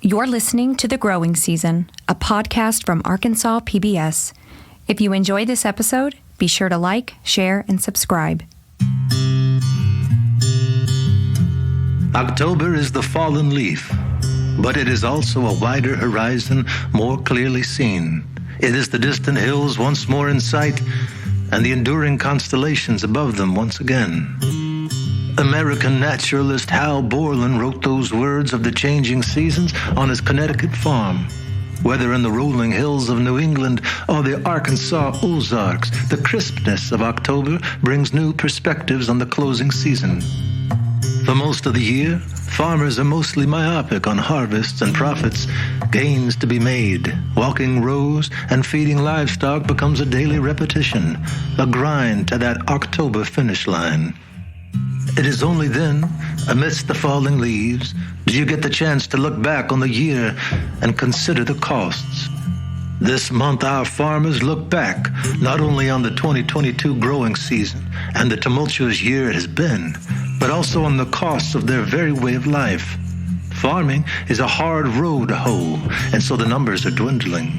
You're listening to The Growing Season, a podcast from Arkansas PBS. If you enjoy this episode, be sure to like, share, and subscribe. October is the fallen leaf, but it is also a wider horizon more clearly seen. It is the distant hills once more in sight, and the enduring constellations above them once again. American naturalist Hal Borland wrote those words of the changing seasons on his Connecticut farm. Whether in the rolling hills of New England or the Arkansas Ozarks, the crispness of October brings new perspectives on the closing season. For most of the year, farmers are mostly myopic on harvests and profits, gains to be made. Walking rows and feeding livestock becomes a daily repetition, a grind to that October finish line. It is only then, amidst the falling leaves, do you get the chance to look back on the year and consider the costs. This month, our farmers look back not only on the 2022 growing season and the tumultuous year it has been, but also on the costs of their very way of life. Farming is a hard road to hoe, and so the numbers are dwindling.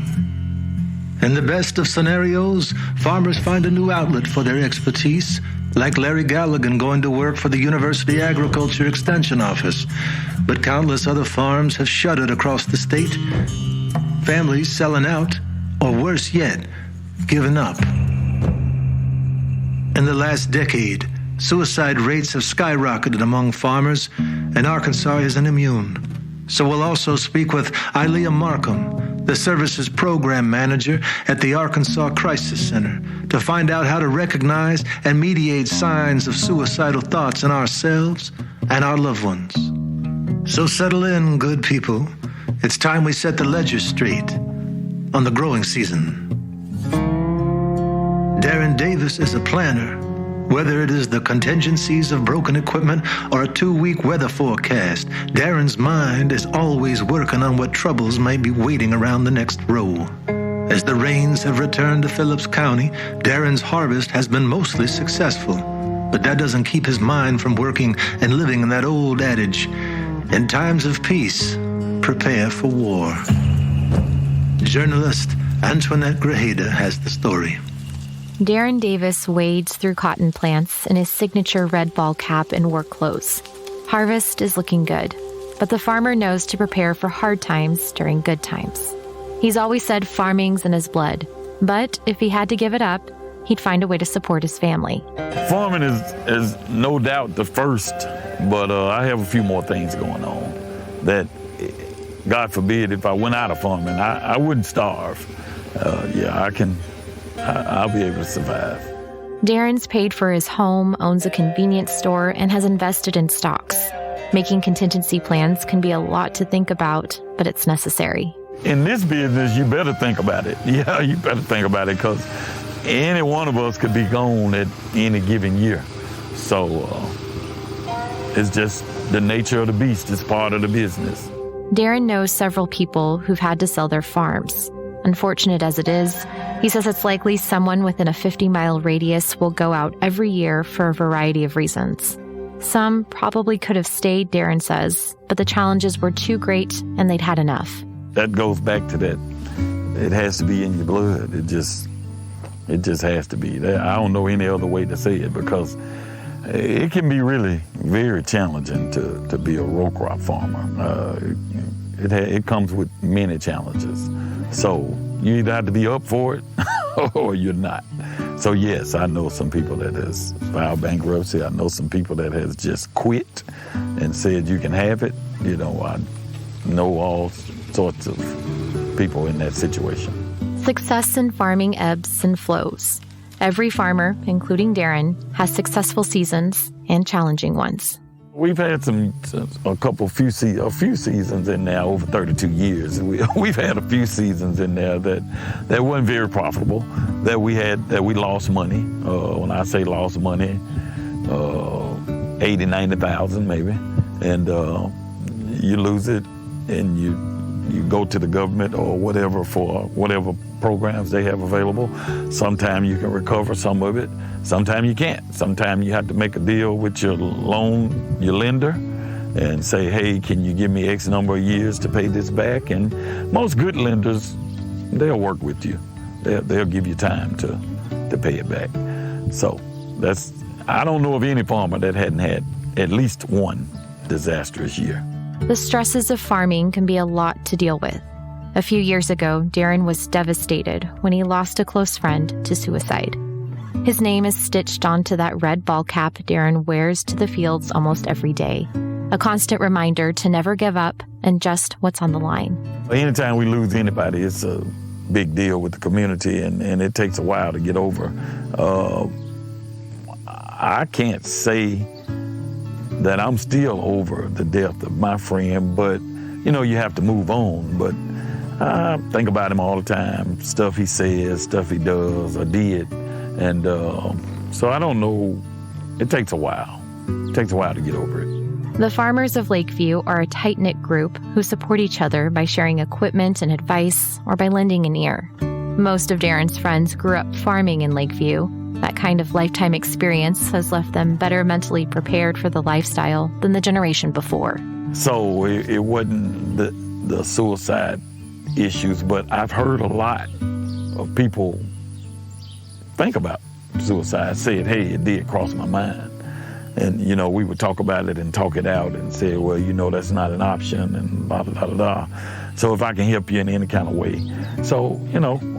In the best of scenarios, farmers find a new outlet for their expertise, like Larry Galligan going to work for the University Agriculture Extension Office. But countless other farms have shuttered across the state, families selling out, or worse yet, giving up. In the last decade, suicide rates have skyrocketed among farmers, and Arkansas isn't immune. So we'll also speak with Ilea Markham, the services program manager at the Arkansas Crisis Center, to find out how to recognize and mediate signs of suicidal thoughts in ourselves and our loved ones. So settle in, good people. It's time we set the ledger straight on the growing season. Darren Davis is a planner. Whether it is the contingencies of broken equipment or a 2-week weather forecast, Darren's mind is always working on what troubles might be waiting around the next row. As the rains have returned to Phillips County, Darren's harvest has been mostly successful. But that doesn't keep his mind from working and living in that old adage, in times of peace, prepare for war. Journalist Antoinette Grajeda has the story. Darren Davis wades through cotton plants in his signature red ball cap and work clothes. Harvest is looking good, but the farmer knows to prepare for hard times during good times. He's always said farming's in his blood, but if he had to give it up, he'd find a way to support his family. Farming is no doubt the first, but I have a few more things going on that, God forbid, if I went out of farming, I wouldn't starve. I'll be able to survive. Darren's paid for his home, owns a convenience store, and has invested in stocks. Making contingency plans can be a lot to think about, but it's necessary. In this business, you better think about it. Yeah, you better think about it, because any one of us could be gone at any given year. So it's just the nature of the beast. It's part of the business. Darren knows several people who've had to sell their farms. Unfortunate as it is, he says it's likely someone within a 50-mile radius will go out every year for a variety of reasons. Some probably could have stayed, Darren says, but the challenges were too great and they'd had enough. That goes back to that. It has to be in your blood. It just has to be. I don't know any other way to say it, because it can be really very challenging to be a row crop farmer. It comes with many challenges. So you either have to be up for it or you're not. So yes, I know some people that has filed bankruptcy. I know some people that has just quit and said you can have it. You know, I know all sorts of people in that situation. Success in farming ebbs and flows. Every farmer, including Darren, has successful seasons and challenging ones. We've had a few seasons in there over 32 years. We've had a few seasons in there that weren't very profitable, that we lost money. When I say lost money, 80,000-90,000 maybe, and you lose it, and you go to the government or whatever for whatever programs they have available. Sometimes you can recover some of it. Sometimes you can't. Sometimes you have to make a deal with your lender, and say, hey, can you give me X number of years to pay this back? And most good lenders, they'll work with you. They'll give you time to pay it back. So I don't know of any farmer that hadn't had at least one disastrous year. The stresses of farming can be a lot to deal with. A few years ago, Darren was devastated when he lost a close friend to suicide. His name is stitched onto that red ball cap Darren wears to the fields almost every day, a constant reminder to never give up and just what's on the line. Anytime we lose anybody, it's a big deal with the community, and it takes a while to get over. I can't say that I'm still over the death of my friend, but, you have to move on. But I think about him all the time, stuff he says, stuff he does or did. And so I don't know. It takes a while. It takes a while to get over it. The farmers of Lakeview are a tight-knit group who support each other by sharing equipment and advice or by lending an ear. Most of Darren's friends grew up farming in Lakeview. That kind of lifetime experience has left them better mentally prepared for the lifestyle than the generation before. So it wasn't the suicide issues, but I've heard a lot of people think about suicide, said, hey, it did cross my mind. And, we would talk about it and talk it out and say, well, that's not an option and blah, blah, blah, blah. So if I can help you in any kind of way. So,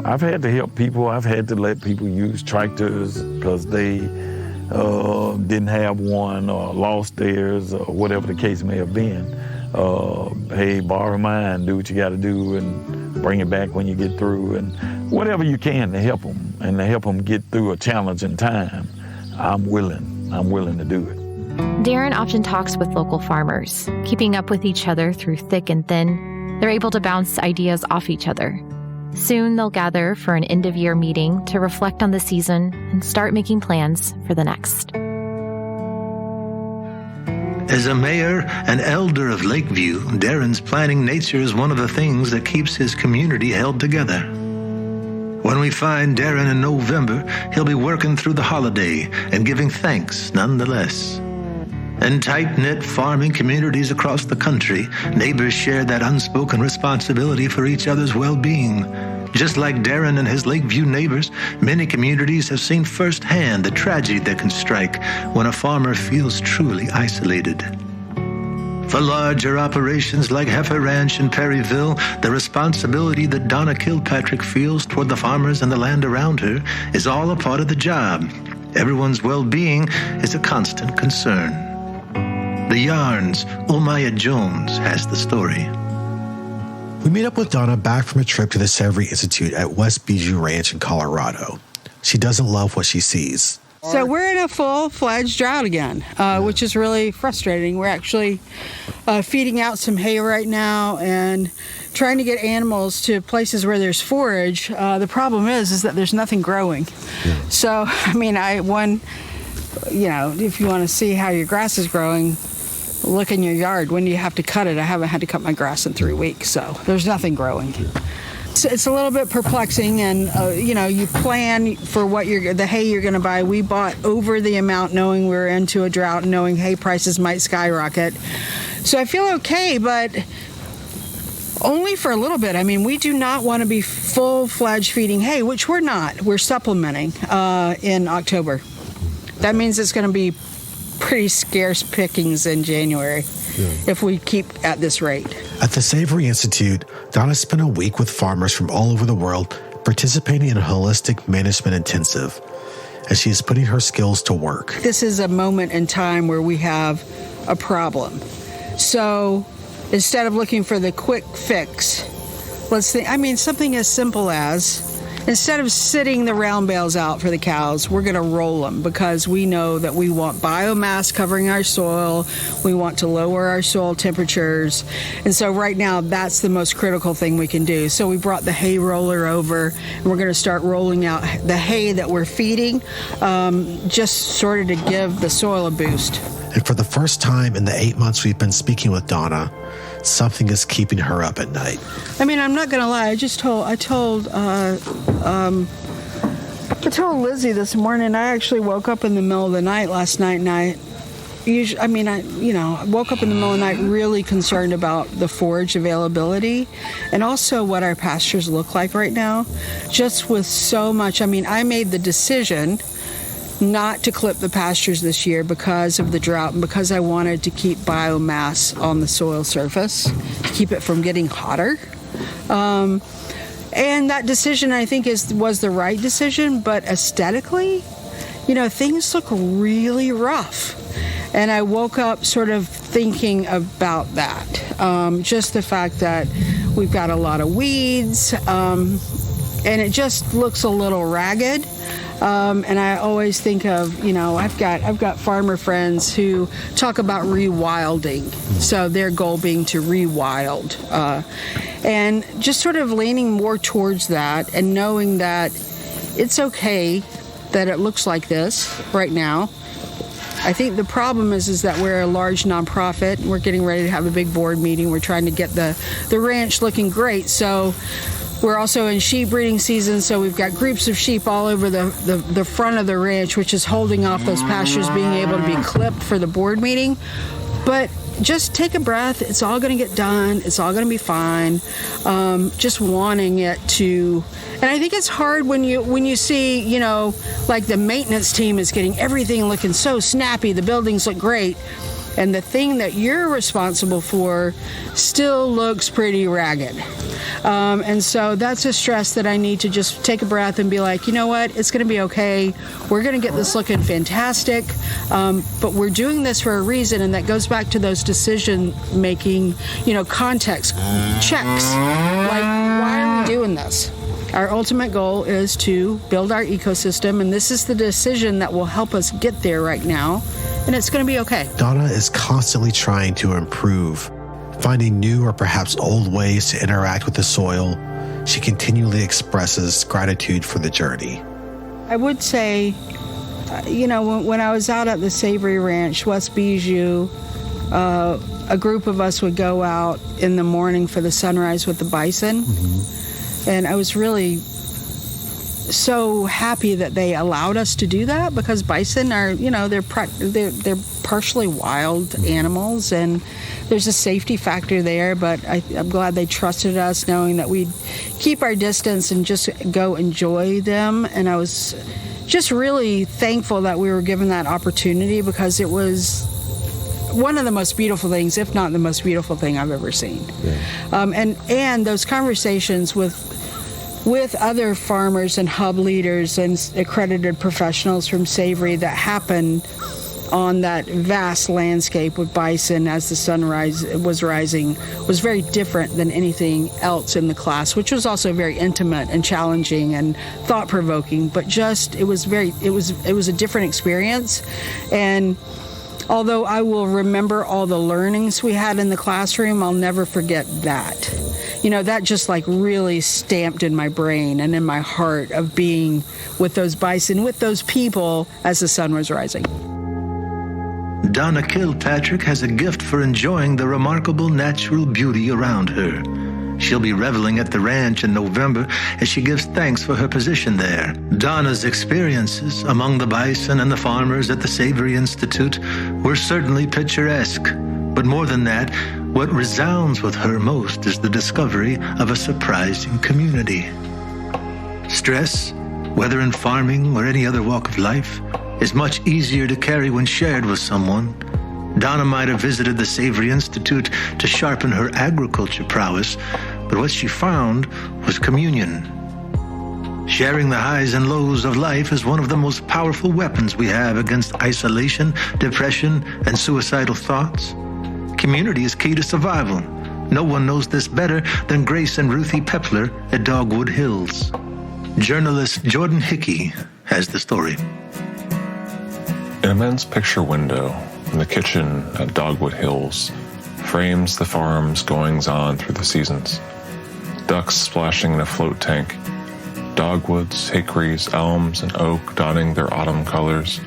I've had to help people. I've had to let people use tractors because they didn't have one or lost theirs or whatever the case may have been. Hey, borrow mine, do what you got to do and bring it back when you get through, and whatever you can to help them and to help them get through a challenging time. I'm willing to do it. Darren often talks with local farmers, keeping up with each other through thick and thin. They're able to bounce ideas off each other. Soon they'll gather for an end-of-year meeting to reflect on the season and start making plans for the next. As a mayor and elder of Lakeview, Darren's planning nature is one of the things that keeps his community held together. When we find Darren in November, he'll be working through the holiday and giving thanks nonetheless. In tight-knit farming communities across the country, neighbors share that unspoken responsibility for each other's well-being. Just like Darren and his Lakeview neighbors, many communities have seen firsthand the tragedy that can strike when a farmer feels truly isolated. For larger operations like Heifer Ranch in Perryville, the responsibility that Donna Kilpatrick feels toward the farmers and the land around her is all a part of the job. Everyone's well-being is a constant concern. The Yarns, Omaya Jones has the story. We meet up with Donna back from a trip to the Savory Institute at West Bijou Ranch in Colorado. She doesn't love what she sees. So we're in a full-fledged drought again, which is really frustrating. We're actually feeding out some hay right now and trying to get animals to places where there's forage. The problem is that there's nothing growing. Yeah. So, if you want to see how your grass is growing, look in your yard. When do you have to cut it? I haven't had to cut my grass in 3 weeks, so there's nothing growing. It's a little bit perplexing, and you plan for the hay you're going to buy. We bought over the amount knowing we were into a drought and knowing hay prices might skyrocket. So I feel okay, but only for a little bit. We do not want to be full-fledged feeding hay, which we're not. We're supplementing in October. That means it's going to be pretty scarce pickings in January if we keep at this rate. At the Savory Institute, Donna spent a week with farmers from all over the world participating in a holistic management intensive, as she is putting her skills to work. This is a moment in time where we have a problem. So instead of looking for the quick fix, let's think, something as simple as, instead of sitting the round bales out for the cows, we're going to roll them because we know that we want biomass covering our soil. We want to lower our soil temperatures. And so right now, that's the most critical thing we can do. So we brought the hay roller over, and we're going to start rolling out the hay that we're feeding, just sort of to give the soil a boost. And for the first time in the 8 months we've been speaking with Donna, something is keeping her up at night. I'm not going to lie. I told Lizzie this morning. I actually woke up in the middle of the night last night, and usually, I woke up in the middle of the night really concerned about the forage availability and also what our pastures look like right now. Just with so much, I made the decision not to clip the pastures this year because of the drought and because I wanted to keep biomass on the soil surface, to keep it from getting hotter. And that decision, I think, was the right decision, but aesthetically, things look really rough. And I woke up sort of thinking about that. Just the fact that we've got a lot of weeds, and it just looks a little ragged. And I always think of, I've got farmer friends who talk about rewilding. So their goal being to rewild. And just sort of leaning more towards that and knowing that it's okay that it looks like this right now. I think the problem is that we're a large nonprofit. We're getting ready to have a big board meeting. We're trying to get the ranch looking great. So we're also in sheep breeding season, so we've got groups of sheep all over the front of the ranch, which is holding off those pastures being able to be clipped for the board meeting. But just take a breath. It's all going to get done. It's all going to be fine. Just wanting it to... And I think it's hard when you see, like the maintenance team is getting everything looking so snappy. The buildings look great. And the thing that you're responsible for still looks pretty ragged. And so that's a stress that I need to just take a breath and be like, you know what, it's going to be okay. We're going to get this looking fantastic. But we're doing this for a reason, and that goes back to those decision-making, context checks. Like, why are we doing this? Our ultimate goal is to build our ecosystem, and this is the decision that will help us get there right now, and it's going to be okay. Donna is constantly trying to improve, finding new or perhaps old ways to interact with the soil. She continually expresses gratitude for the journey. I would say, when I was out at the Savory Ranch, West Bijou, a group of us would go out in the morning for the sunrise with the bison. Mm-hmm. And I was really so happy that they allowed us to do that, because bison are, they're partially wild animals, and there's a safety factor there. But I'm glad they trusted us, knowing that we'd keep our distance and just go enjoy them. And I was just really thankful that we were given that opportunity, because it was one of the most beautiful things, if not the most beautiful thing I've ever seen. Yeah. And those conversations with other farmers and hub leaders and accredited professionals from Savory that happened on that vast landscape with bison as the sun was rising was very different than anything else in the class, which was also very intimate and challenging and thought-provoking. But just it was a different experience. And although I will remember all the learnings we had in the classroom, I'll never forget that. That just really stamped in my brain and in my heart of being with those bison, with those people as the sun was rising. Donna Kilpatrick has a gift for enjoying the remarkable natural beauty around her. She'll be reveling at the ranch in November as she gives thanks for her position there. Donna's experiences among the bison and the farmers at the Savory Institute were certainly picturesque. But more than that, what resounds with her most is the discovery of a surprising community. Stress, whether in farming or any other walk of life, is much easier to carry when shared with someone. Donna might have visited the Savory Institute to sharpen her agriculture prowess, but what she found was communion. Sharing the highs and lows of life is one of the most powerful weapons we have against isolation, depression, and suicidal thoughts. Community is key to survival. No one knows this better than Grace and Ruthie Pepler at Dogwood Hills. Journalist Jordan Hickey has the story. An immense picture window in the kitchen at Dogwood Hills frames the farm's goings-on through the seasons. Ducks splashing in a float tank, dogwoods, hickories, elms, and oak donning their autumn colors.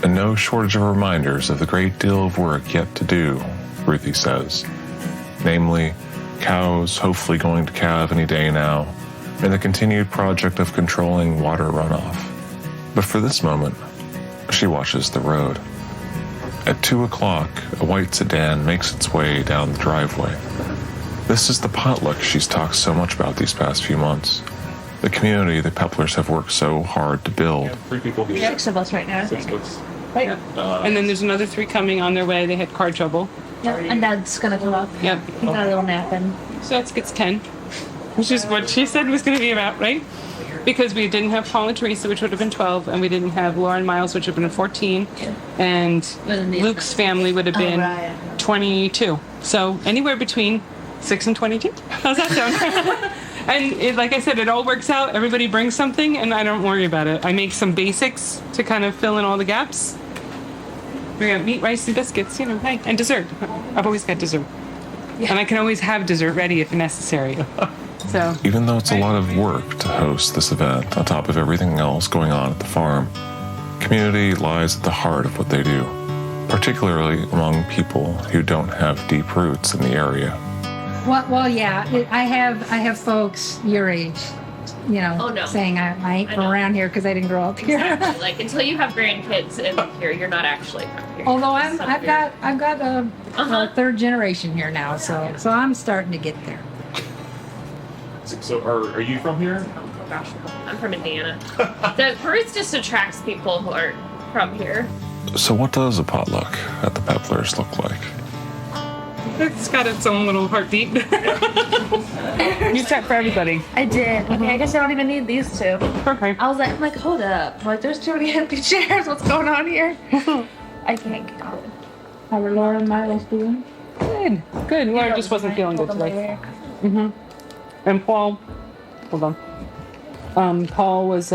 And no shortage of reminders of the great deal of work yet to do, Ruthie says. Namely, cows hopefully going to calve any day now, and the continued project of controlling water runoff. But for this moment, she watches the road. At 2 o'clock, a white sedan makes its way down the driveway. This is the potluck she's talked so much about these past few months. The community the Peplers have worked so hard to build. 3 people here. 6 of us right now, I think. Right. And then there's another 3 coming on their way. They had car trouble. Yep. And Dad's gonna come up. Yep. He got a little nap in. So that gets 10, which is what she said was going to be about, right? Because we didn't have Paul and Teresa, which would have been 12, and we didn't have Laura and Miles, which would have been 14, and Luke's family would have been 22. So anywhere between 6 and 22. How's that sound? And like I said, it all works out. Everybody brings something, and I don't worry about it. I make some basics to kind of fill in all the gaps. We got meat, rice, and biscuits, hey, and dessert. I've always got dessert. Yeah. And I can always have dessert ready if necessary. So, even though it's a lot of work to host this event on top of everything else going on at the farm, community lies at the heart of what they do, particularly among people who don't have deep roots in the area. Well, yeah, I have folks your age, saying I ain't from around here because I didn't grow up here. Exactly. Like until you have grandkids and live here, you're not actually from here. Although I've got a third generation here now, so I'm starting to get there. So are you from here? Oh gosh, I'm from Indiana. The roots just attracts people who aren't from here. So what does a potluck at the Peplers look like? it's got its own little heartbeat. You set for everybody. I did. Okay, I guess I don't even need these 2. Okay. I'm like, hold up. I'm like, there's too many empty chairs. What's going on here? I can't get it. How are Laura and Miles doing? Good. Laura just wasn't feeling good today. Mm-hmm. And Paul, hold on. Paul was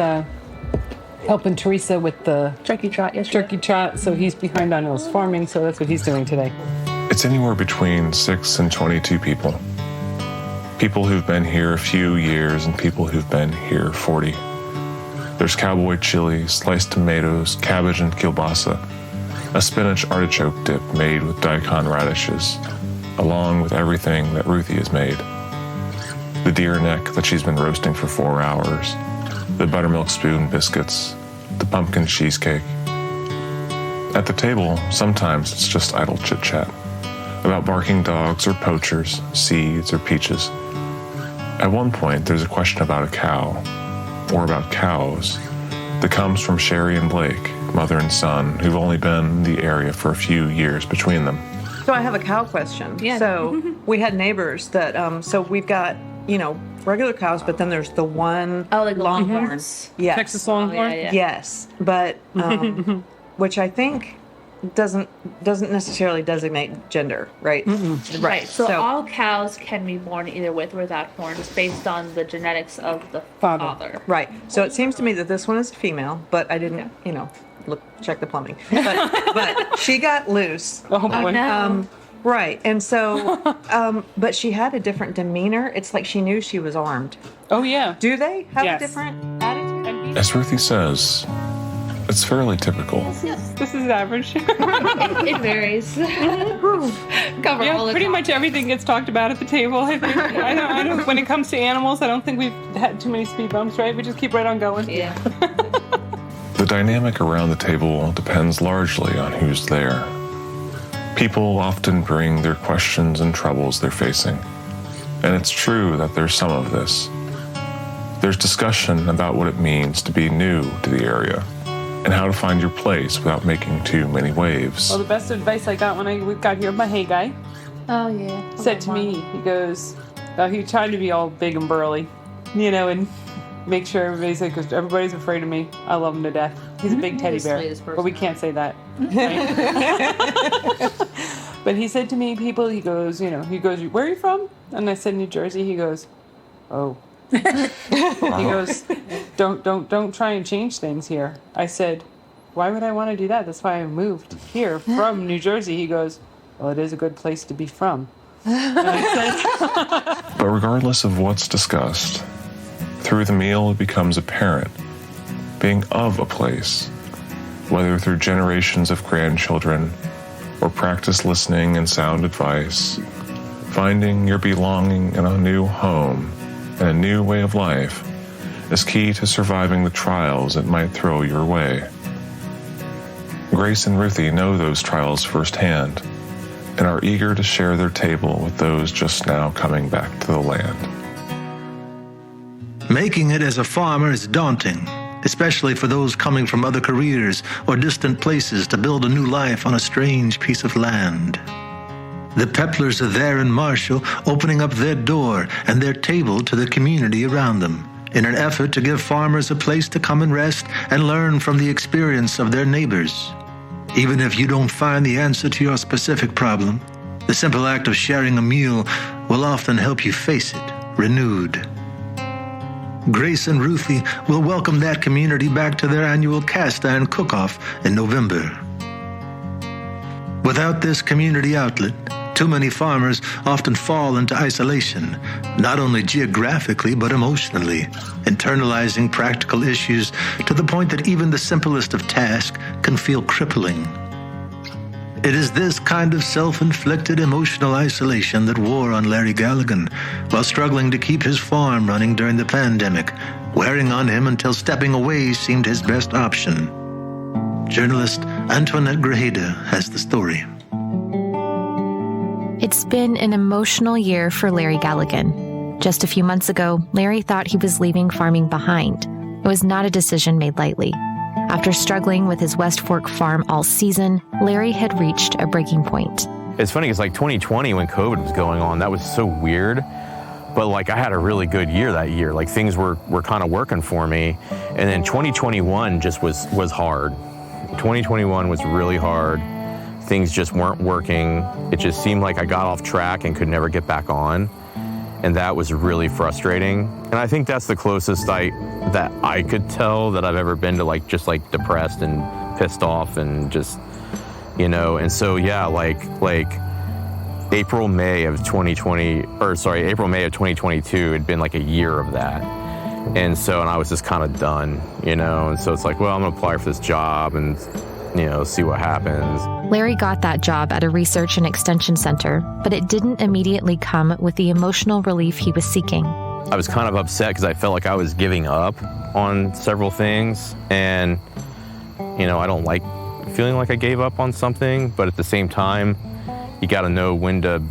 helping Teresa with the turkey trot yesterday. Turkey trot, so he's behind on his farming, so that's what he's doing today. It's anywhere between 6 and 22 people. People who've been here a few years and people who've been here 40. There's cowboy chili, sliced tomatoes, cabbage and kielbasa, a spinach artichoke dip made with daikon radishes, along with everything that Ruthie has made. The deer neck that she's been roasting for 4 hours, the buttermilk spoon biscuits, the pumpkin cheesecake. At the table, sometimes it's just idle chit-chat about barking dogs or poachers, seeds or peaches. At one point, there's a question about a cow, or about cows, that comes from Sherry and Blake, mother and son, who've only been in the area for a few years between them. So I have a cow question. Yeah. So we had neighbors that, so we've got, regular cows, but then there's the one like longhorns. Yes. Texas Longhorn? Yeah. Yes, but which I think doesn't necessarily designate gender, right? Mm-hmm. Right. So all cows can be born either with or without horns based on the genetics of the father. Right. So it seems to me that this one is a female, but I didn't, check the plumbing. But she got loose. Oh, boy. No. Right. And so, but she had a different demeanor. It's like she knew she was armed. Oh, yeah. Do they have Yes. a different attitude? As Ruthie says, it's fairly typical. This is average. It varies. Cover all the pretty time. much everything gets talked about at the table. I don't. When it comes to animals, I don't think we've had too many speed bumps, right? We just keep right on going. Yeah. The dynamic around the table depends largely on who's there. People often bring their questions and troubles they're facing. And it's true that there's some of this. There's discussion about what it means to be new to the area and how to find your place without making too many waves. Well, the best advice I got when we got here, my hay guy Oh, yeah. said to me, he goes, he tried to be all big and burly, and make sure everybody's like, because everybody's afraid of me. I love him to death. He's a big teddy He's the bear, sweetest person. but we can't say that. Right? But he said to me, he goes, where are you from? And I said, New Jersey. He goes, oh. He goes, don't try and change things here. I said, why would I want to do that? That's why I moved here from New Jersey. He goes, well, it is a good place to be from. And I said, But regardless of what's discussed, through the meal it becomes apparent being of a place, whether through generations of grandchildren or practice listening and sound advice, finding your belonging in a new home and a new way of life is key to surviving the trials it might throw your way. Grace and Ruthie know those trials firsthand and are eager to share their table with those just now coming back to the land. Making it as a farmer is daunting, especially for those coming from other careers or distant places to build a new life on a strange piece of land. The Peplers are there in Marshall, opening up their door and their table to the community around them in an effort to give farmers a place to come and rest and learn from the experience of their neighbors. Even if you don't find the answer to your specific problem, the simple act of sharing a meal will often help you face it renewed. Grace and Ruthie will welcome that community back to their annual cast iron cook-off in November. Without this community outlet, too many farmers often fall into isolation, not only geographically but emotionally, internalizing practical issues to the point that even the simplest of tasks can feel crippling. It is this kind of self-inflicted emotional isolation that wore on Larry Galligan while struggling to keep his farm running during the pandemic, wearing on him until stepping away seemed his best option. Journalist Antoinette Grajeda has the story. It's been an emotional year for Larry Galligan. Just a few months ago, Larry thought he was leaving farming behind. It was not a decision made lightly. After struggling with his West Fork farm all season, Larry had reached a breaking point. It's funny because 2020 when COVID was going on, that was so weird. But I had a really good year that year. Things were kind of working for me. And then 2021 just was hard. 2021 was really hard. Things just weren't working. It just seemed like I got off track and could never get back on. And that was really frustrating. And I think that's the closest that I could tell that I've ever been to just depressed and pissed off and just, and so yeah, April, May of 2022 had been a year of that. And I was just kind of done, and so it's well, I'm gonna apply for this job and, see what happens. Larry got that job at a research and extension center, but it didn't immediately come with the emotional relief he was seeking. I was kind of upset because I felt like I was giving up on several things. And, I don't like feeling like I gave up on something, but at the same time, you got to know when to,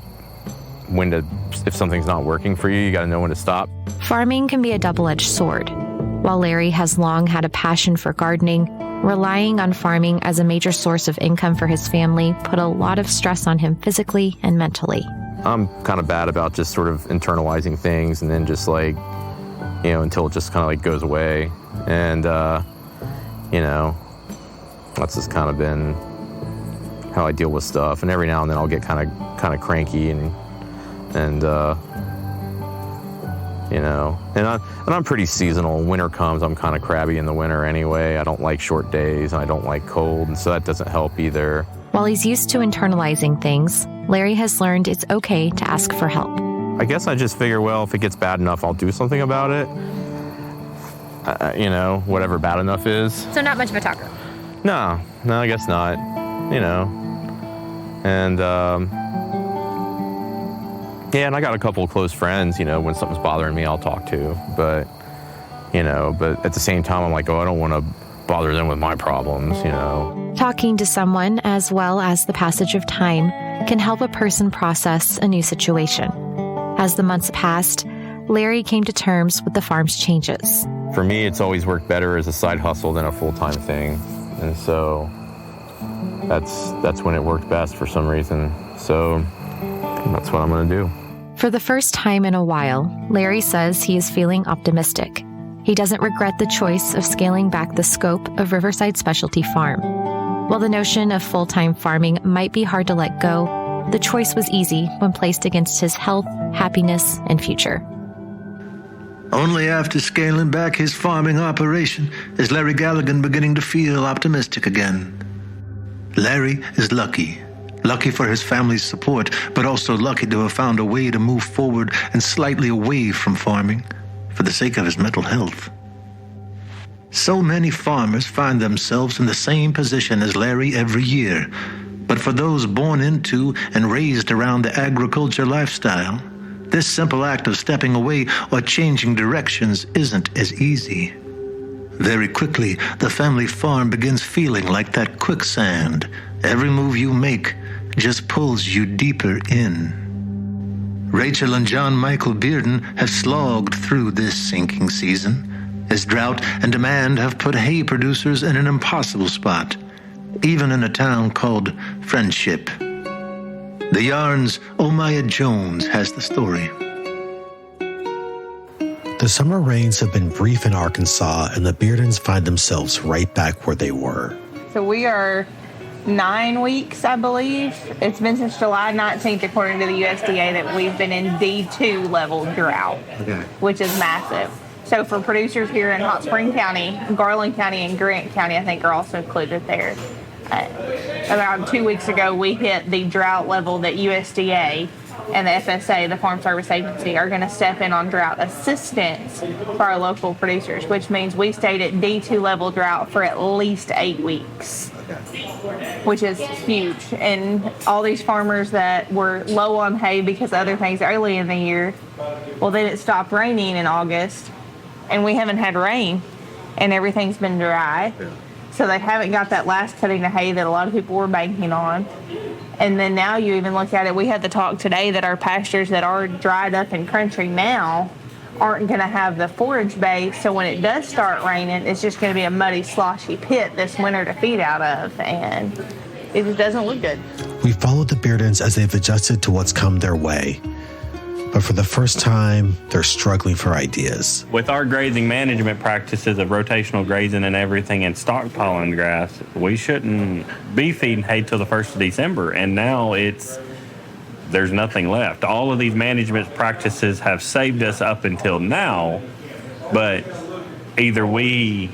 if something's not working for you got to know when to stop. Farming can be a double-edged sword. While Larry has long had a passion for gardening, relying on farming as a major source of income for his family put a lot of stress on him physically and mentally. I'm kind of bad about just sort of internalizing things and then just until it just kind of goes away. And, that's just kind of been how I deal with stuff. And every now and then I'll get kind of cranky and I'm pretty seasonal. Winter comes, I'm kind of crabby in the winter anyway. I don't like short days and I don't like cold, and so that doesn't help either. While he's used to internalizing things, Larry has learned it's okay to ask for help. I guess I just figure, well, if it gets bad enough, I'll do something about it. Whatever bad enough is. So not much of a talker? No, I guess not. And yeah, and I got a couple of close friends, when something's bothering me, I'll talk to. But at the same time, I'm I don't want to bother them with my problems, Talking to someone, as well as the passage of time, can help a person process a new situation. As the months passed, Larry came to terms with the farm's changes. For me, it's always worked better as a side hustle than a full-time thing. And so that's when it worked best for some reason. So that's what I'm going to do. For the first time in a while, Larry says he is feeling optimistic. He doesn't regret the choice of scaling back the scope of Riverside Specialty Farm. While the notion of full-time farming might be hard to let go, the choice was easy when placed against his health, happiness, and future. Only after scaling back his farming operation is Larry Galligan beginning to feel optimistic again. Larry is lucky for his family's support, but also lucky to have found a way to move forward and slightly away from farming for the sake of his mental health. So many farmers find themselves in the same position as Larry every year, but for those born into and raised around the agriculture lifestyle, this simple act of stepping away or changing directions isn't as easy. Very quickly, the family farm begins feeling like that quicksand. Every move you make just pulls you deeper in. Rachel and John Michael Bearden have slogged through this sinking season, as drought and demand have put hay producers in an impossible spot, even in a town called Friendship. The Yarn's Omaya Jones has the story. The summer rains have been brief in Arkansas, and the Beardens find themselves right back where they were. So we are 9 weeks, I believe. It's been since July 19th, according to the USDA, that we've been in D2 level drought, which is massive. So for producers here in Hot Spring County, Garland County, and Grant County, I think are also included there. About 2 weeks ago, we hit the drought level that USDA and the FSA, the Farm Service Agency, are going to step in on drought assistance for our local producers, which means we stayed at D2 level drought for at least 8 weeks, which is huge. And all these farmers that were low on hay because of other things early in the year, well, then it stopped raining in August, and we haven't had rain, and everything's been dry. So they haven't got that last cutting of hay that a lot of people were banking on. And then now you even look at it, we had the talk today that our pastures that are dried up and crunchy now aren't going to have the forage base. So when it does start raining, it's just going to be a muddy, sloshy pit this winter to feed out of. And it just doesn't look good. We followed the Beardens as they've adjusted to what's come their way. But for the first time, they're struggling for ideas. With our grazing management practices of rotational grazing and everything and stockpiling grass, we shouldn't be feeding hay till the 1st of December. And now there's nothing left. All of these management practices have saved us up until now, but either we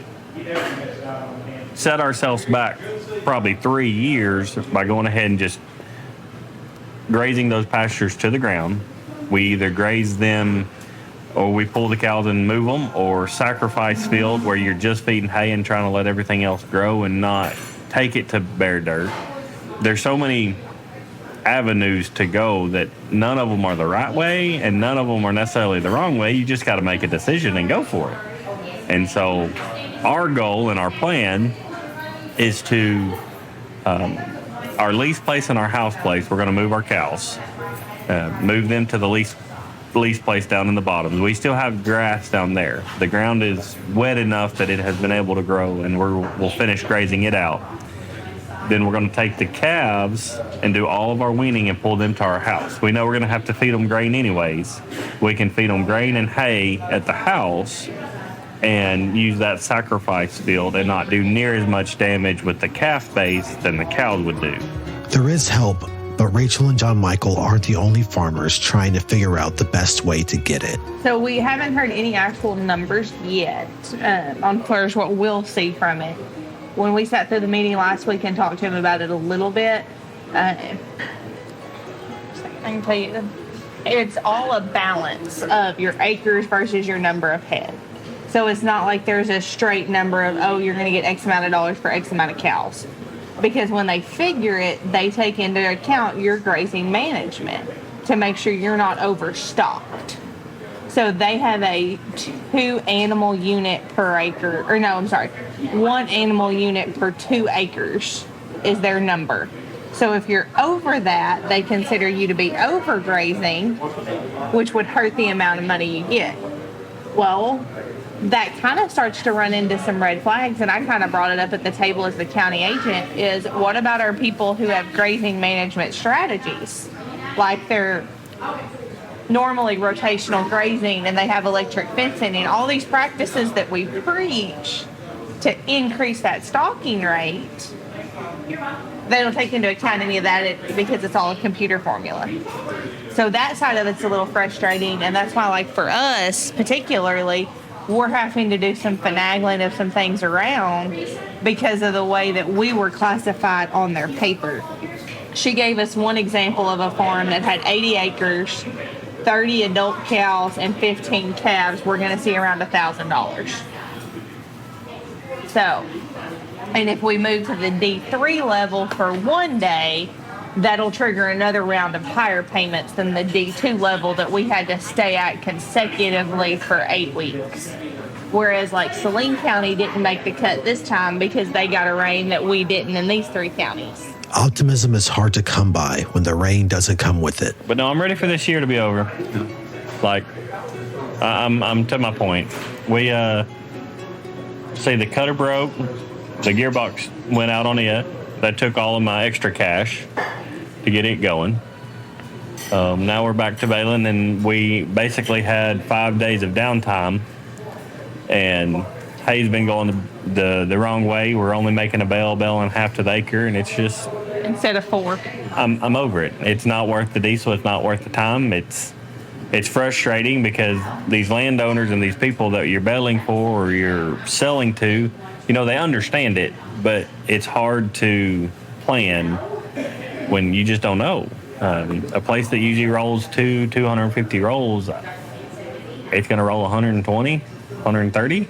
set ourselves back probably 3 years by going ahead and just grazing those pastures to the ground. We either graze them or we pull the cows and move them, or sacrifice field where you're just feeding hay and trying to let everything else grow and not take it to bare dirt. There's so many avenues to go that none of them are the right way and none of them are necessarily the wrong way. You just got to make a decision and go for it. And so our goal and our plan is to our lease place and our house place, we're going to move our cows. Move them to the lease place down in the bottoms. We still have grass down there. The ground is wet enough that it has been able to grow, and we'll finish grazing it out. Then we're going to take the calves and do all of our weaning and pull them to our house. We know we're going to have to feed them grain anyways. We can feed them grain and hay at the house and use that sacrifice field and not do near as much damage with the calf base than the cows would do. There is help, but Rachel and John Michael aren't the only farmers trying to figure out the best way to get it. So we haven't heard any actual numbers yet on FLIRS, what we'll see from it. When we sat through the meeting last week and talked to him about it a little bit, I can tell you, it's all a balance of your acres versus your number of head. So it's not like there's a straight number of, oh, you're going to get X amount of dollars for X amount of cows. Because when they figure it, they take into account your grazing management to make sure you're not overstocked. So they have a 2 animal unit per acre, or no, I'm sorry, 1 animal unit per 2 acres is their number. So if you're over that, they consider you to be overgrazing, which would hurt the amount of money you get. Well, that kind of starts to run into some red flags, and I kind of brought it up at the table as the county agent, is what about our people who have grazing management strategies? Like they're normally rotational grazing and they have electric fencing and all these practices that we preach to increase that stocking rate. They don't take into account any of that because it's all a computer formula. So that side of it's a little frustrating, and that's why, like for us particularly, we're having to do some finagling of some things around because of the way that we were classified on their paper. She gave us one example of a farm that had 80 acres, 30 adult cows, and 15 calves. We're going to see around $1,000. So, and if we move to the D3 level for 1 day, that'll trigger another round of higher payments than the D2 level that we had to stay at consecutively for 8 weeks, Whereas like Saline County didn't make the cut this time because they got a rain that we didn't in these 3 counties. Optimism is hard to come by when the rain doesn't come with it. But no, I'm ready for this year to be over. Like, I'm to my point. We see the cutter broke, the gearbox went out on it. That took all of my extra cash to get it going. Now we're back to baling, and we basically had 5 days of downtime, and hay's been going the wrong way. We're only making a baling half to the acre, and it's just instead of 4. I'm over it. It's not worth the diesel. It's not worth the time. It's frustrating because these landowners and these people that you're baling for or you're selling to, they understand it, but it's hard to plan when you just don't know. A place that usually rolls 250 rolls, it's going to roll 120, 130.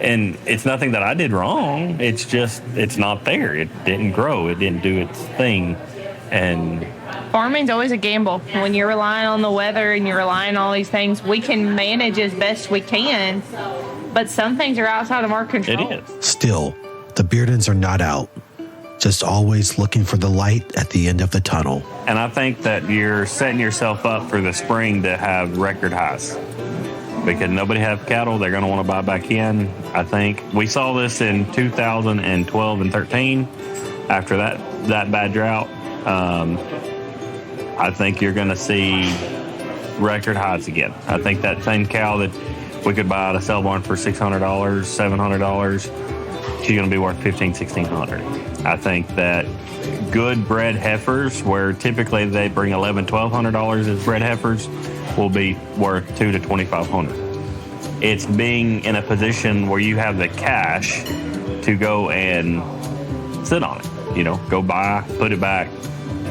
And it's nothing that I did wrong. It's just, it's not there. It didn't grow. It didn't do its thing. And farming's always a gamble. When you're relying on the weather and you're relying on all these things, we can manage as best we can, but some things are outside of our control. It is. Still, the Beardens are not out, just always looking for the light at the end of the tunnel. And I think that you're setting yourself up for the spring to have record highs. Because nobody have cattle, they're going to want to buy back in. I think we saw this in 2012 and 13 after that bad drought. I think you're going to see record highs again. I think that same cow that we could buy at a sale barn for $600, $700, she's going to be worth $1,500, $1,600. I think that good bred heifers, where typically they bring $1,100, $1,200 as bred heifers, will be worth $2,000 to $2,500. It's being in a position where you have the cash to go and sit on it. Go buy, put it back,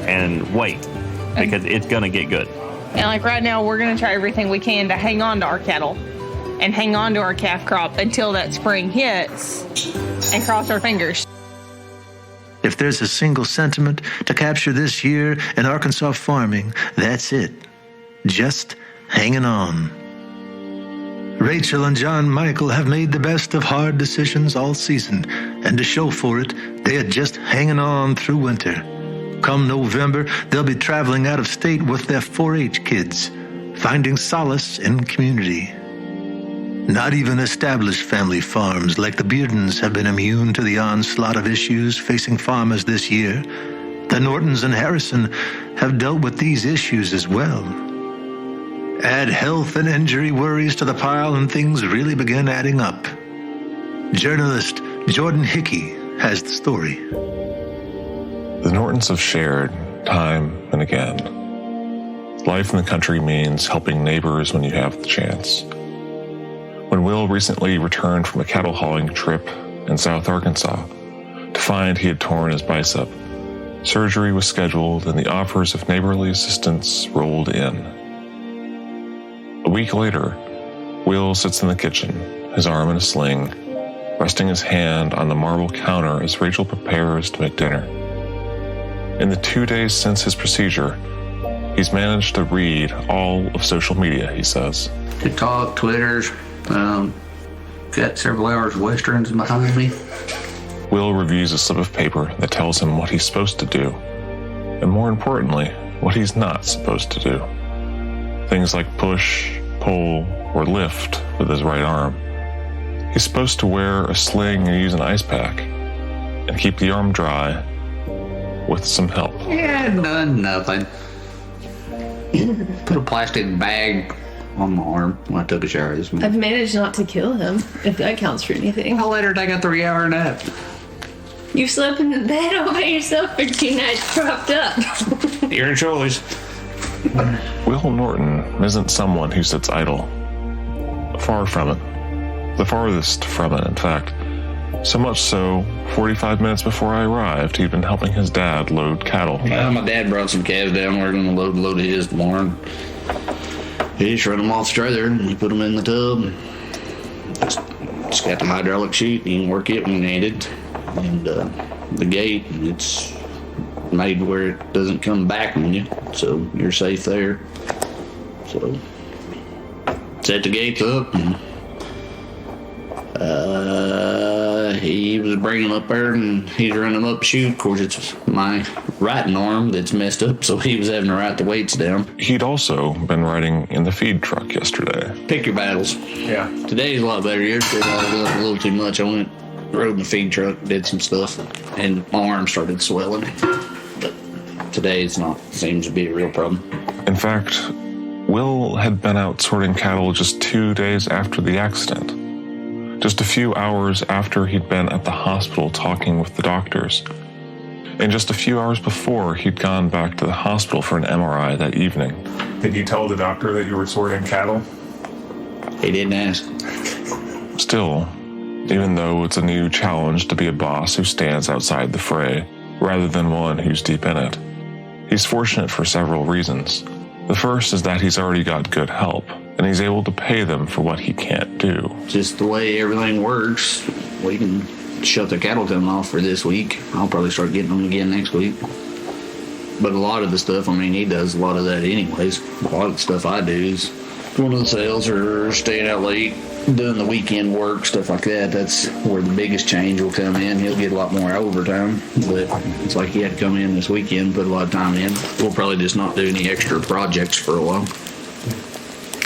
and wait, because it's going to get good. And like right now, we're going to try everything we can to hang on to our cattle and hang on to our calf crop until that spring hits, and cross our fingers. If there's a single sentiment to capture this year in Arkansas farming, that's it. Just hanging on. Rachel and John Michael have made the best of hard decisions all season, and to show for it, they are just hanging on through winter. Come November, they'll be traveling out of state with their 4-H kids, finding solace in community. Not even established family farms like the Beardens have been immune to the onslaught of issues facing farmers this year. The Nortons and Harrison have dealt with these issues as well. Add health and injury worries to the pile and things really begin adding up. Journalist Jordan Hickey has the story. The Nortons have shared time and again. Life in the country means helping neighbors when you have the chance. When Will recently returned from a cattle hauling trip in South Arkansas to find he had torn his bicep, surgery was scheduled and the offers of neighborly assistance rolled in. A week later, Will sits in the kitchen, his arm in a sling, resting his hand on the marble counter as Rachel prepares to make dinner. In the 2 days since his procedure, he's managed to read all of social media, he says. TikTok, Twitters, got several hours of westerns behind me. Will reviews a slip of paper that tells him what he's supposed to do, and more importantly, what he's not supposed to do. Things like push, pull, or lift with his right arm. He's supposed to wear a sling and use an ice pack, and keep the arm dry with some help. Yeah, done nothing. Put a plastic bag on my arm when I took a shower this morning. I've managed not to kill him, if that counts for anything. I let her take a 3-hour nap. You slept in the bed all by yourself for 2 nights propped up. Your choice. Will Norton isn't someone who sits idle. Far from it. The farthest from it, in fact. So much so, 45 minutes before I arrived, he'd been helping his dad load cattle. My dad brought some calves down. We're going to load his tomorrow. He just run them off the trailer and we put them in the tub. Just got the hydraulic sheet. You can work it when needed. And the gate, it's made where it doesn't come back on you, so you're safe there. So set the gates up and He was bringing him up there, and he's running him up the chute. Of course, it's my right arm that's messed up, so he was having to write the weights down. He'd also been riding in the feed truck yesterday. Pick your battles. Yeah. Today's a lot better. Yesterday I was up a little too much. I rode in the feed truck, did some stuff, and my arm started swelling. But today seems to be a real problem. In fact, Will had been out sorting cattle just 2 days after the accident. Just a few hours after he'd been at the hospital talking with the doctors. And just a few hours before he'd gone back to the hospital for an MRI that evening. Did you tell the doctor that you were sorting cattle? He didn't ask. Still, even though it's a new challenge to be a boss who stands outside the fray, rather than one who's deep in it, he's fortunate for several reasons. The first is that he's already got good help, and he's able to pay them for what he can't do. Just the way everything works, we can shut the cattle coming off for this week. I'll probably start getting them again next week. But a lot of the stuff, he does a lot of that anyways. A lot of the stuff I do is going to the sales or staying out late, doing the weekend work, stuff like that. That's where the biggest change will come in. He'll get a lot more overtime, but it's like he had to come in this weekend, put a lot of time in. We'll probably just not do any extra projects for a while.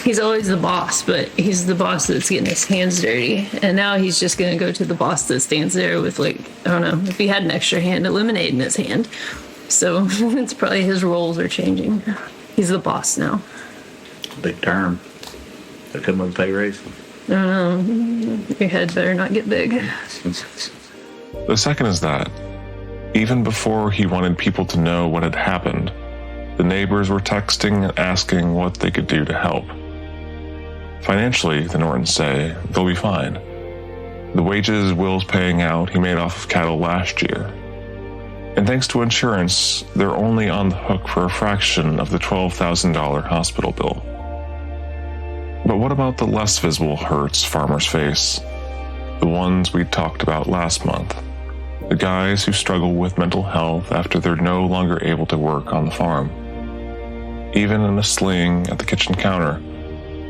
He's always the boss, but he's the boss that's getting his hands dirty. And now he's just going to go to the boss that stands there with, if he had an extra hand, eliminating his hand. So it's probably his roles are changing. He's the boss now. Big term. They come with a pay raise. I don't know. Your head better not get big. The second is that, even before he wanted people to know what had happened, the neighbors were texting and asking what they could do to help. Financially, the Nortons say, they'll be fine. The wages Will's paying out he made off of cattle last year. And thanks to insurance, they're only on the hook for a fraction of the $12,000 hospital bill. But what about the less visible hurts farmers face? The ones we talked about last month. The guys who struggle with mental health after they're no longer able to work on the farm. Even in a sling at the kitchen counter,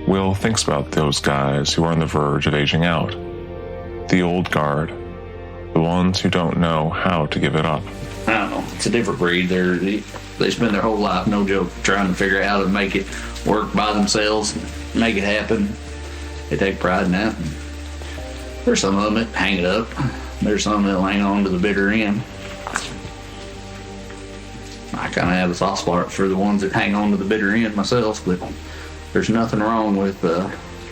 Will thinks about those guys who are on the verge of aging out. The old guard. The ones who don't know how to give it up. I don't know. It's a different breed. They spend their whole life, no joke, trying to figure out how to make it work by themselves, make it happen. They take pride in that. There's some of them that hang it up. There's some that'll hang on to the bitter end. I kind of have a soft spot for the ones that hang on to the bitter end myself, but there's nothing wrong with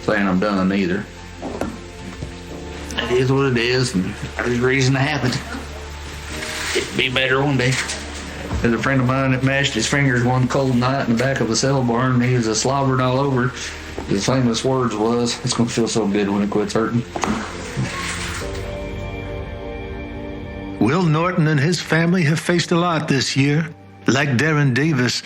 saying I'm done either. It is what it is, and there's a reason to have it. It'd be better one day. There's a friend of mine that mashed his fingers one cold night in the back of a cell barn, and he was slobbering all over. His famous words was, "It's going to feel so good when it quits hurting." Will Norton and his family have faced a lot this year. Like Darren Davis,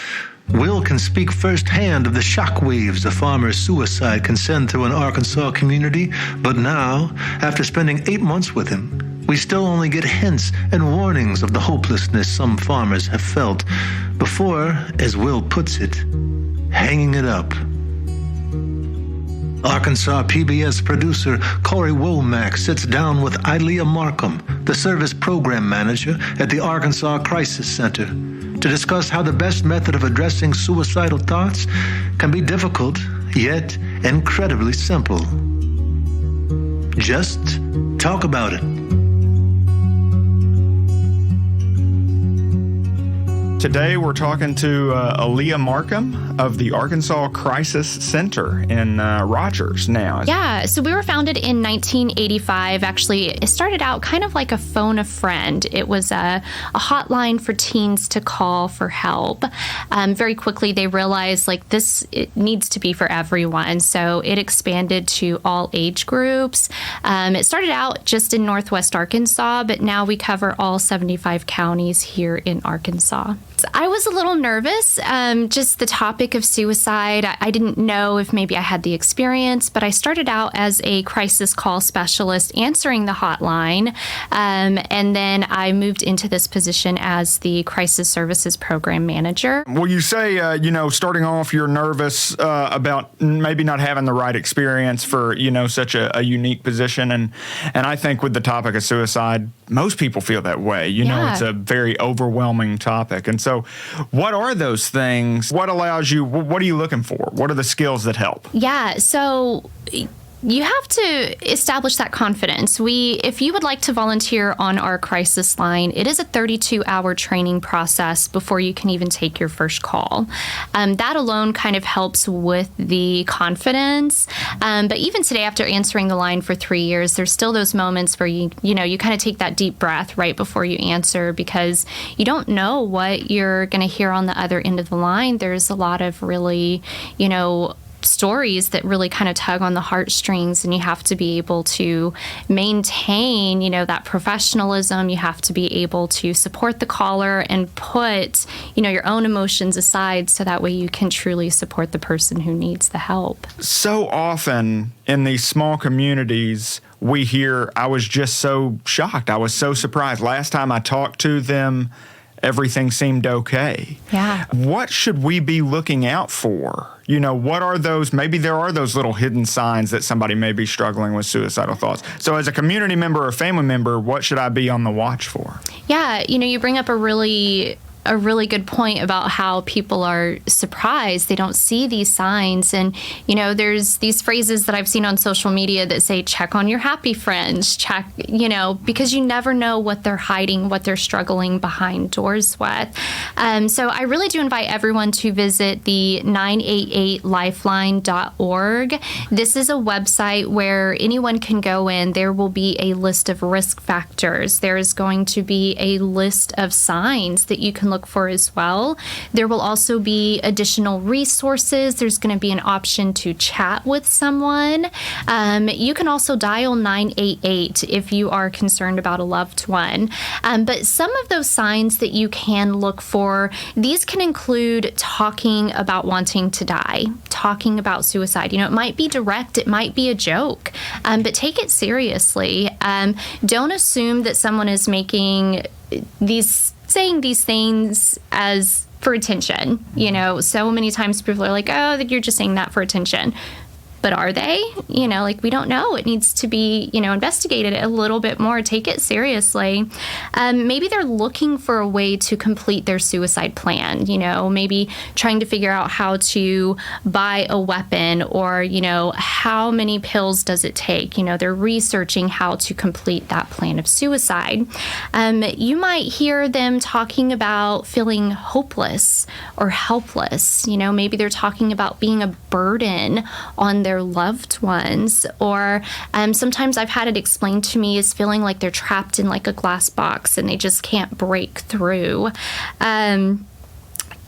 Will can speak firsthand of the shockwaves a farmer's suicide can send through an Arkansas community, but now, after spending 8 months with him, we still only get hints and warnings of the hopelessness some farmers have felt before, as Will puts it, hanging it up. Arkansas PBS producer Corey Womack sits down with Ilea Markham, the service program manager at the Arkansas Crisis Center, to discuss how the best method of addressing suicidal thoughts can be difficult, yet incredibly simple. Just talk about it. Today we're talking to Ilea Markham of the Arkansas Crisis Center in Rogers now. Yeah, so we were founded in 1985. Actually, it started out kind of like a phone a friend. It was a hotline for teens to call for help. Very quickly they realized it needs to be for everyone. So it expanded to all age groups. It started out just in Northwest Arkansas, but now we cover all 75 counties here in Arkansas. I was a little nervous. Just the topic of suicide. I didn't know if maybe I had the experience, but I started out as a crisis call specialist answering the hotline. And then I moved into this position as the crisis services program manager. Well, you say, starting off, you're nervous about maybe not having the right experience for, such a unique position. And I think with the topic of suicide, most people feel that way. It's a very overwhelming topic. And so what are those things? What allows you, what are you looking for? What are the skills that help? Yeah, so you have to establish that confidence. If you would like to volunteer on our crisis line, it is a 32-hour training process before you can even take your first call. That alone kind of helps with the confidence. But even today, after answering the line for 3 years, there's still those moments where you kind of take that deep breath right before you answer, because you don't know what you're going to hear on the other end of the line. There's a lot of really, stories that really kind of tug on the heartstrings, and you have to be able to maintain, that professionalism. You have to be able to support the caller and put, your own emotions aside, so that way you can truly support the person who needs the help. So often in these small communities, we hear, I was just so shocked. I was so surprised. Last time I talked to them, everything seemed okay. Yeah. What should we be looking out for? What are those, maybe there are those little hidden signs that somebody may be struggling with suicidal thoughts. So as a community member or family member, what should I be on the watch for? Yeah, you bring up a really good point about how people are surprised. They don't see these signs. And, there's these phrases that I've seen on social media that say, check on your happy friends, check, because you never know what they're hiding, what they're struggling behind doors with. So I really do invite everyone to visit the 988lifeline.org. This is a website where anyone can go in. There will be a list of risk factors. There is going to be a list of signs that you can look for as well. There will also be additional resources. There's going to be an option to chat with someone. You can also dial 988 if you are concerned about a loved one. But some of those signs that you can look for, these can include talking about wanting to die, talking about suicide. It might be direct, it might be a joke, but take it seriously. Don't assume that someone is saying these things as for attention. So many times people are like, oh, you're just saying that for attention. But are they? We don't know. It needs to be, investigated a little bit more. Take it seriously. Maybe they're looking for a way to complete their suicide plan, maybe trying to figure out how to buy a weapon, or, how many pills does it take? They're researching how to complete that plan of suicide. You might hear them talking about feeling hopeless or helpless. Maybe they're talking about being a burden on their loved ones, or sometimes I've had it explained to me as feeling like they're trapped in like a glass box and they just can't break through.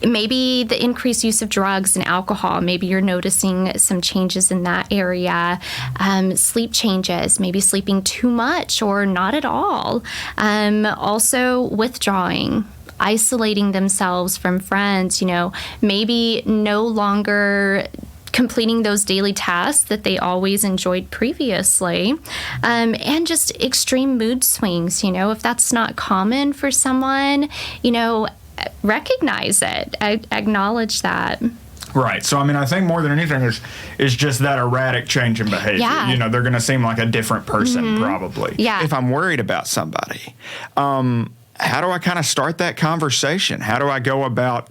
Maybe the increased use of drugs and alcohol, maybe you're noticing some changes in that area. Sleep changes, maybe sleeping too much or not at all. Also withdrawing, isolating themselves from friends, maybe no longer completing those daily tasks that they always enjoyed previously, and just extreme mood swings. If that's not common for someone, recognize it, acknowledge that. Right. So, I think more than anything is just that erratic change in behavior. Yeah. They're going to seem like a different person, probably. Yeah. If I'm worried about somebody, how do I kind of start that conversation? How do I go about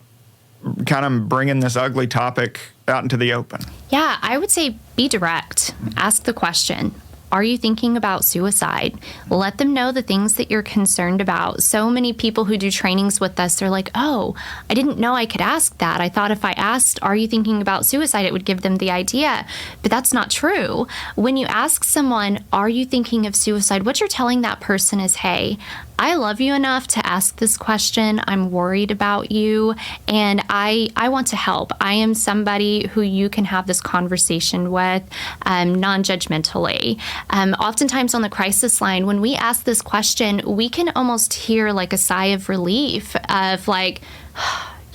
kind of bringing this ugly topic out into the open? Yeah, I would say be direct. Ask the question. Are you thinking about suicide? Let them know the things that you're concerned about. So many people who do trainings with us, they're like, oh, I didn't know I could ask that. I thought if I asked, are you thinking about suicide, it would give them the idea. But that's not true. When you ask someone, are you thinking of suicide, what you're telling that person is, hey, I love you enough to ask this question. I'm worried about you, and I want to help. I am somebody who you can have this conversation with non-judgmentally. Oftentimes on the crisis line, when we ask this question, we can almost hear like a sigh of relief of like,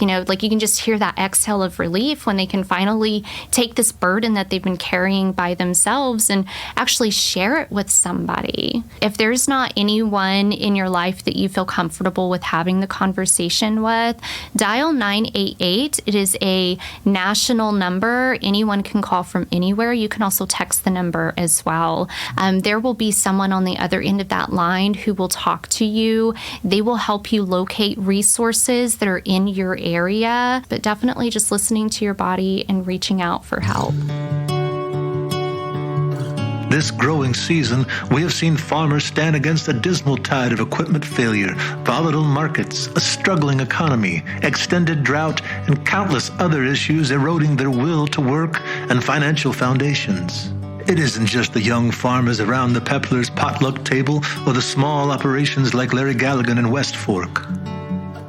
like you can just hear that exhale of relief when they can finally take this burden that they've been carrying by themselves and actually share it with somebody. If there's not anyone in your life that you feel comfortable with having the conversation with, dial 988. It is a national number. Anyone can call from anywhere. You can also text the number as well. There will be someone on the other end of that line who will talk to you. They will help you locate resources that are in your area, but definitely just listening to your body and reaching out for help. This growing season, we have seen farmers stand against a dismal tide of equipment failure, volatile markets, a struggling economy, extended drought, and countless other issues eroding their will to work and financial foundations. It isn't just the young farmers around the Pepler's potluck table or the small operations like Larry Galligan in West Fork.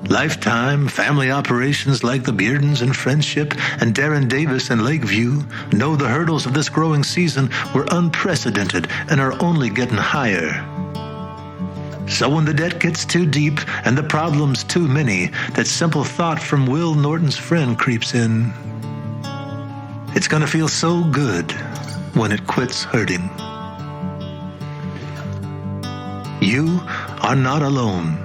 Lifetime family operations like the Beardens in Friendship and Darren Davis in Lakeview know the hurdles of this growing season were unprecedented and are only getting higher. So when the debt gets too deep and the problems too many, that simple thought from Will Norton's friend creeps in. It's gonna feel so good when it quits hurting. You are not alone.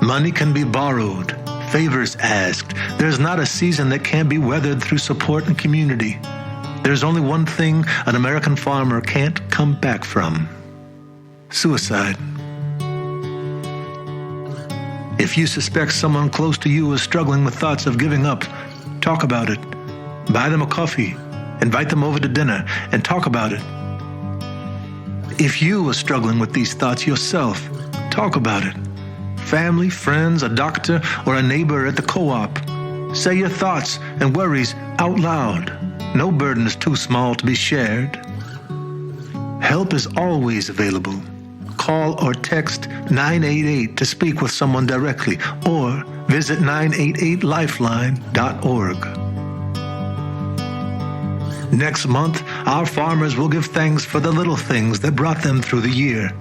Money can be borrowed, favors asked. There's not a season that can't be weathered through support and community. There's only one thing an American farmer can't come back from: suicide. If you suspect someone close to you is struggling with thoughts of giving up, talk about it. Buy them a coffee, invite them over to dinner, and talk about it. If you are struggling with these thoughts yourself, talk about it. Family, friends, a doctor, or a neighbor at the co-op. Say your thoughts and worries out loud. No burden is too small to be shared. Help is always available. Call or text 988 to speak with someone directly, or visit 988lifeline.org. Next month, our farmers will give thanks for the little things that brought them through the year.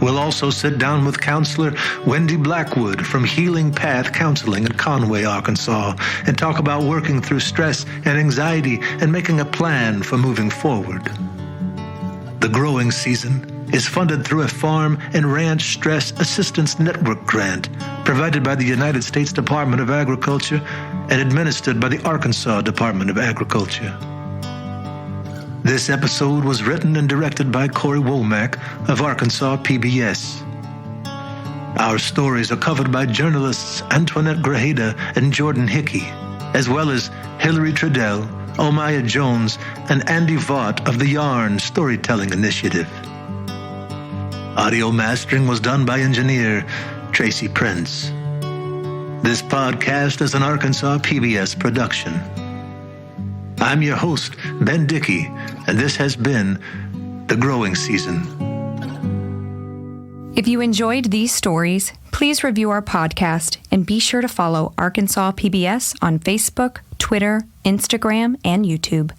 We'll also sit down with counselor Wendy Blackwood from Healing Path Counseling in Conway, Arkansas, and talk about working through stress and anxiety and making a plan for moving forward. The growing season is funded through a Farm and Ranch Stress Assistance Network grant provided by the United States Department of Agriculture and administered by the Arkansas Department of Agriculture. This episode was written and directed by Corey Womack of Arkansas PBS. Our stories are covered by journalists Antoinette Grajeda and Jordan Hickey, as well as Hillary Trudell, Omaya Jones, and Andy Vaught of the Yarn Storytelling Initiative. Audio mastering was done by engineer Tracy Prince. This podcast is an Arkansas PBS production. I'm your host, Ben Dickey, and this has been The Growing Season. If you enjoyed these stories, please review our podcast and be sure to follow Arkansas PBS on Facebook, Twitter, Instagram, and YouTube.